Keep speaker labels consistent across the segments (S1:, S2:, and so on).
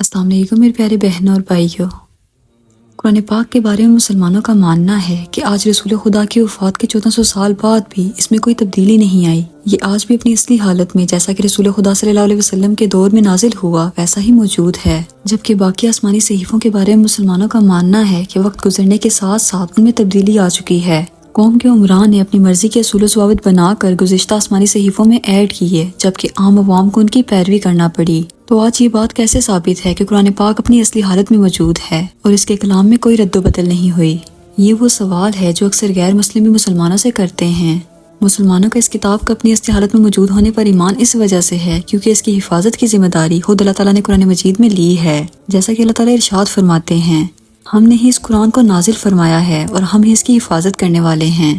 S1: अस्सलाम वालेकुम मेरे प्यारे बहनों और भाइयों। कुरान पाक के बारे में मुसलमानों का मानना है कि आज रसूल खुदा की वफ़ात के 1400 साल बाद भी इसमें कोई तब्दीली नहीं आई। ये आज भी अपनी असली हालत में जैसा कि रसूल खुदा सल्लल्लाहु अलैहि वसल्लम के दौर में नाजिल हुआ वैसा ही मौजूद है। जबकि बाकी आसमानी सहीफों के बारे में मुसलमानों का मानना है कि वक्त गुजरने के साथ साथ उनमें तब्दीली आ चुकी है। कौम के उमरान ने अपनी मर्जी के असूल ज़वाबित बनाकर गुज़िश्ता आसमानी सहीफों में ऐड किए, जबकि आम अवाम को उनकी पैरवी करना पड़ी। तो आज ये बात कैसे साबित है कि कुरान पाक अपनी असली हालत में मौजूद है और इसके कलाम में कोई रद्दो-बदल नहीं हुई? ये वो सवाल है जो अक्सर गैर मुस्लिम भी मुसलमानों से करते हैं। मुसलमानों का इस किताब का अपनी असली हालत में मौजूद होने पर ईमान इस वजह से है क्योंकि इसकी हिफाजत की जिम्मेदारी खुद अल्लाह ताला ने कुरान मजीद में ली है। जैसा कि अल्लाह ताला इरशाद फरमाते हैं, हमने ही इस कुरान को नाजिल फरमाया है और हम ही इसकी हिफाजत करने वाले हैं।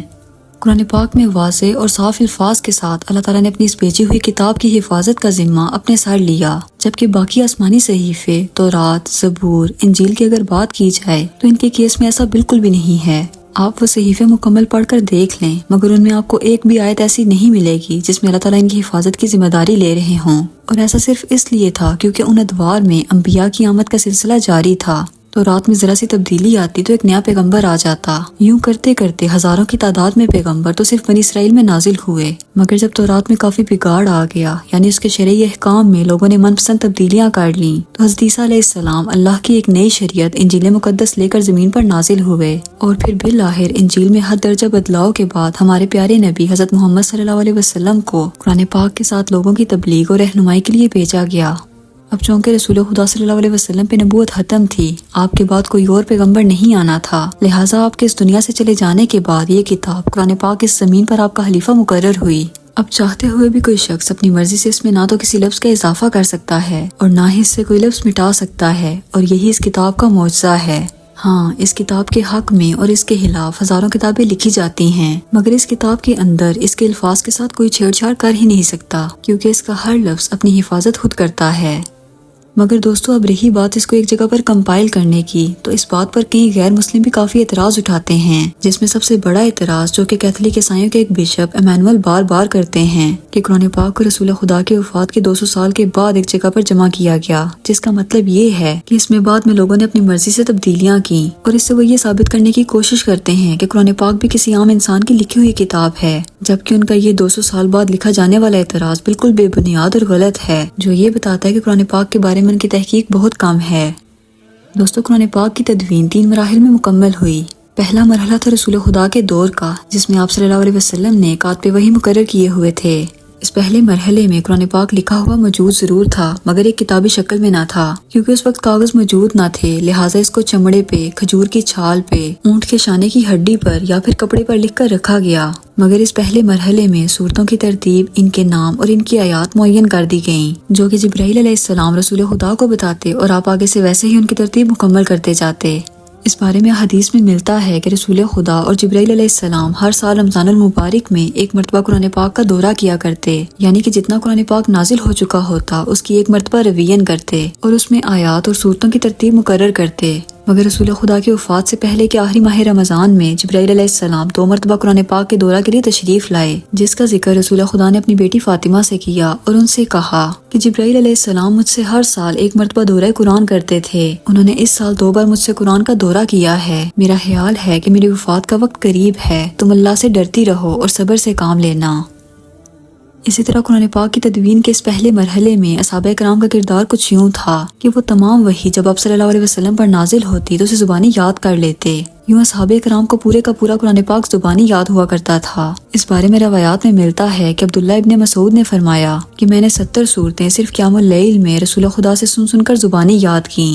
S1: कुरान पाक में वाज़ेह और साफ अल्फाज के साथ अल्लाह ताला ने अपनी इस भेजी हुई किताब की हिफाजत का जिम्मा अपने सर लिया, जबकि बाकी आसमानी सहीफे तौरात, ज़बूर, इंजील की अगर बात की जाए तो इनके केस में ऐसा बिल्कुल भी नहीं है। आप वो सहीफे मुकम्मल पढ़कर देख लें, मगर उनमें आपको एक भी आयत ऐसी नहीं मिलेगी जिसमें अल्लाह ताला इनकी हिफाजत की जिम्मेदारी ले रहे हों। और ऐसा सिर्फ इसलिए था क्योंकि उन अदवार में अंबिया की आमद का सिलसिला जारी था। तो रात में जरा सी तब्दीली आती तो एक नया पैगंबर आ जाता। यूं करते करते हजारों की तादाद में पैगंबर तो सिर्फ बनी इसराइल में नाजिल हुए, मगर जब तो रात में काफी बिगाड़ आ गया, यानी उसके शरई अहकाम में लोगों ने मनपसंद तब्दीलियां कर ली, तो हज़रत ईसा अलैहिस्सलाम अल्लाह की एक नई शरीयत इंजील मुकद्दस लेकर जमीन पर नाजिल हुए। और फिर बिलाखिर इंजील में हर दर्जा बदलाव के बाद हमारे प्यारे नबी हज़रत मोहम्मद सल्लल्लाहु अलैहि वसल्लम को कुरान पाक के साथ लोगों की तबलीग और रहनुमाई के लिए भेजा गया। अब चूंकि रसूल खुदा सल्लल्लाहु अलैहि वसल्लम पे नबूवत खत्म थी, आपके बाद कोई और पैगंबर नहीं आना था, लिहाजा आपके इस दुनिया से चले जाने के बाद ये किताब कुरान पाक इस जमीन पर आपका खलीफा मुकर्रर हुई। अब चाहते हुए भी कोई शख्स अपनी मर्जी से इसमें ना तो किसी लफ्ज का इजाफा कर सकता है और ना ही इससे कोई लफ्ज मिटा सकता है, और यही इस किताब का मौजज़ा है। हाँ, इस किताब के हक में और इसके खिलाफ हजारों किताबें लिखी जाती हैं, मगर इस किताब के अंदर इसके अल्फाज के साथ कोई छेड़छाड़ कर ही नहीं सकता, क्योंकि इसका हर लफ्ज अपनी हिफाजत खुद करता है। मगर दोस्तों, अब रही बात इसको एक जगह पर कंपाइल करने की, तो इस बात पर कई गैर मुस्लिम भी काफी एतराज उठाते हैं, जिसमें सबसे बड़ा एतराज जो कि कैथोलिक ईसाइयों के एक बिशप इमैनुअल बार बार करते हैं कि कुरान पाक को रसूल खुदा के वफात के 200 साल के बाद एक जगह पर जमा किया गया, जिसका मतलब ये है कि इसमें बाद में लोगों ने अपनी मर्जी से तब्दीलियां की, और इससे वो ये साबित करने की कोशिश करते हैं कि कुरान पाक भी किसी आम इंसान की लिखी हुई किताब है, जबकि उनका ये 200 साल बाद लिखा जाने वाला एतराज बिल्कुल बेबुनियाद और गलत है, जो ये बताता है कि कुरान पाक के बारे में उनकी तहकीक बहुत कम है। दोस्तों, कुरान पाक की तदवीन 3 मराहिल में मुकम्मल हुई। पहला मरहला था रसूल खुदा के दौर का, जिसमें आप सल्लल्लाहु अलैहि वसल्लम ने कातबे वही मुकर्रर किए हुए थे। इस पहले मरहले में कुरान पाक लिखा हुआ मौजूद जरूर था, मगर एक किताबी शक्ल में ना था, क्योंकि उस वक्त कागज मौजूद ना थे, लिहाजा इसको चमड़े पे, खजूर की छाल पे, ऊंट के शाने की हड्डी पर या फिर कपड़े पर लिख कर रखा गया। मगर इस पहले मरहले में सूरतों की तरतीब, इनके नाम और इनकी आयात मुअय्यन कर दी गयी, जो कि जिब्राईल अलैहिस्सलाम रसूल खुदा को बताते और आप आगे से वैसे ही उनकी तरतीब मुकम्मल करते जाते। इस बारे में हदीस में मिलता है कि रसूल खुदा और जिब्राईल अलैहिस्सलाम हर साल रमजानुल मुबारक में एक मरतबा कुरान पाक का दौरा किया करते, यानी कि जितना कुरान पाक नाजिल हो चुका होता उसकी एक मरतबा रिवीजन करते और उसमें आयात और सूरतों की तरतीब मुकर्रर करते। मगर रसूल खुदा की वफात से पहले के आखिरी माह रमजान में जिब्राईल अलैहिस्सलाम 2 मरतबा कुरान पाक के दौरा के लिए तशरीफ लाए, जिसका जिक्र रसूल खुदा ने अपनी बेटी फातिमा से किया और उनसे कहा कि जिब्राईल अलैहिस्सलाम मुझसे हर साल एक मरतबा दौरा कुरान करते थे। उन्होंने इस साल 2 बार मुझसे कुरान का दौरा किया है। मेरा ख्याल है कि मेरी वफात का वक्त करीब है, तुम अल्लाह से डरती रहो और सब्र से काम लेना। इसी तरह कुरान पाक की तदवीन के इस पहले मरहले में असहाबा कराम का किरदार कुछ यूं था कि वो तमाम वही जब आप सल्लल्लाहु अलैहि वसल्लम पर नाजिल होती तो उसे जुबानी याद कर लेते। यूं असहाबा कराम को पूरे का पूरा कुरान पाक जुबानी याद हुआ करता था। इस बारे में रवायात में मिलता है कि अब्दुल्ला इब्ने मसूद ने फरमाया कि मैंने 70 सूरतें सिर्फ क़ियामुल लैल में रसूल खुदा से सुन सुनकर जुबानी याद की।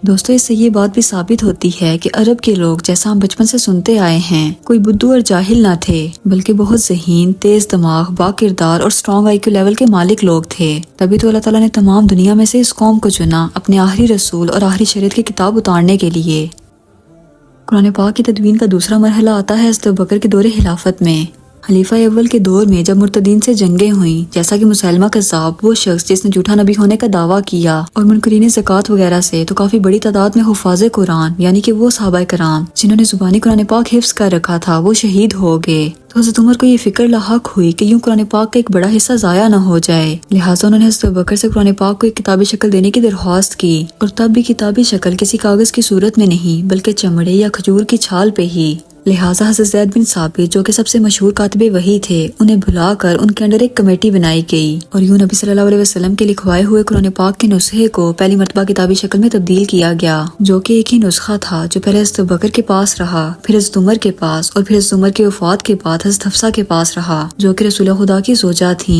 S1: दोस्तों, इससे ये बात भी साबित होती है कि अरब के लोग, जैसा हम बचपन से सुनते आए हैं, कोई बुद्धू और जाहिल ना थे, बल्कि बहुत ज़हीन, तेज दिमाग, बाकिरदार और स्ट्रॉन्ग आईक्यू लेवल के मालिक लोग थे। तभी तो अल्लाह ताला ने तमाम दुनिया में से इस कौम को चुना अपने आखिरी रसूल और आखिरी शरीयत की किताब उतारने के लिए। कुरान पाक की तदवीन का दूसरा मरहला आता है हज़रत अबू बकर के दौरे खिलाफत में। खलीफा अव्वल के दौर में जब मुर्तदीन से जंगें हुई, जैसा कि मुसैलमा कज़्ज़ाब, वो शख्स जिसने झूठा नबी होने का दावा किया, और मुनकरीन ज़कात वगैरह से, तो काफी बड़ी तादाद में हुफ़ाज़े कुरान यानी कि वो सहाबा कराम जिन्होंने जुबानी कुरान पाक हिफ्ज़ कर रखा था, वो शहीद हो गए। तो हज़रत उमर को ये फिक्र लाहक हुई कि यूं कुरान पाक का एक बड़ा हिस्सा ज़ाया न हो जाए। लिहाजा उन्होंने हज़रत अबू बकर से कुरान पाक को एक किताबी शक्ल देने की दरख्वास्त की, और तब भी किताबी शक्ल किसी कागज की सूरत में नहीं बल्कि चमड़े या खजूर की छाल पे ही। लिहाजा हज़रत ज़ैद बिन साबित जो कि सबसे मशहूर कातिबे वही थे, उन्हें बुलाकर उनके अंडर एक कमेटी बनाई गई और यूं नबी सल्लल्लाहु अलैहि वसल्लम के लिखवाए हुए कुरान पाक के नुस्खे को पहली मरतबा किताबी शक्ल में तब्दील किया गया, जो कि एक ही नुस्खा था जो पहले हज़रत अबू बकर के पास रहा, फिर हज़रत उमर के पास, और फिर हज़रत उमर की वफात के बाद हज़रत हफ्सा के पास रहा, जो कि रसूल खुदा की ज़ौजा थी।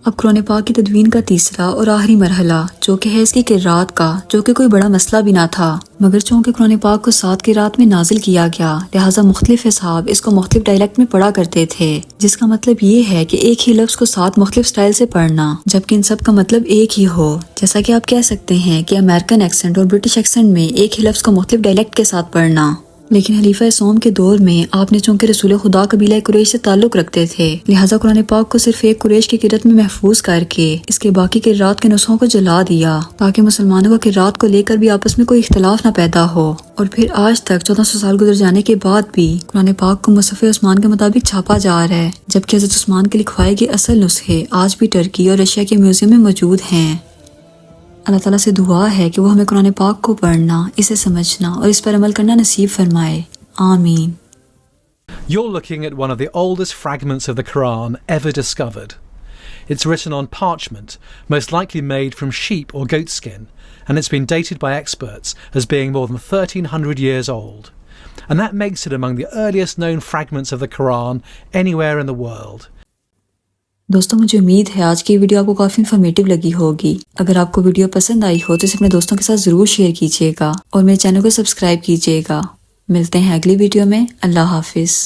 S1: अब कुरान पाक की तदवीन का तीसरा और आखिरी मरहला जो कि है इसकी किरात का, जो कि कोई बड़ा मसला भी ना था, मगर चूँकि कुरान पाक को 7 किरात में नाजिल किया गया, लिहाजा मुख्तलिफ असहाब इसको मुख्तलिफ डायलेक्ट में पढ़ा करते थे, जिसका मतलब ये है कि एक ही लफ्ज़ को 7 मुख्तलिफ स्टाइल से पढ़ना, जबकि इन सब का मतलब एक ही हो। जैसा कि आप कह सकते हैं कि अमेरिकन एक्सेंट और ब्रिटिश एक्सेंट में एक ही लफ्ज़ को मुख्तलिफ डायलेक्ट के साथ पढ़ना। लेकिन खलीफा सोम के दौर में आपने चूंकि रसूल खुदा कबीला कुरैश से ताल्लुक रखते थे, लिहाजा कुरान पाक को सिर्फ एक कुरैश की किरत में महफूज करके इसके बाकी किरात के नुस्खों को जला दिया, ताकि मुसलमानों को किरात को लेकर भी आपस में कोई इख्तलाफ न पैदा हो। और फिर आज तक 1400 साल गुजर जाने के बाद भी कुरान पाक को मुसफ़े उस्मान के मुताबिक छापा जा रहा है, जबकि हज़रत उस्मान के लिखवाए गए असल नुस्खे आज भी टर्की और रशिया के म्यूजियम में मौजूद हैं। अल्लाह ताला से दुआ है कि वो हमें कुरान पाक को पढ़ना, इसे समझना और इस पर अमल करना नसीब फरमाए। आमीन।
S2: You're looking at one of the oldest fragments of the Quran ever discovered. It's written on parchment, most likely made from sheep or goat skin, and it's been dated by experts as being more than 1300 years old. And that makes it among the earliest known fragments of the Quran anywhere in the world.
S1: दोस्तों, मुझे उम्मीद है आज की video आपको काफ़ी informative लगी होगी। अगर आपको वीडियो पसंद आई हो तो इसे अपने दोस्तों के साथ ज़रूर शेयर कीजिएगा और मेरे चैनल को सब्सक्राइब कीजिएगा। मिलते हैं अगली वीडियो में। अल्लाह हाफिज़।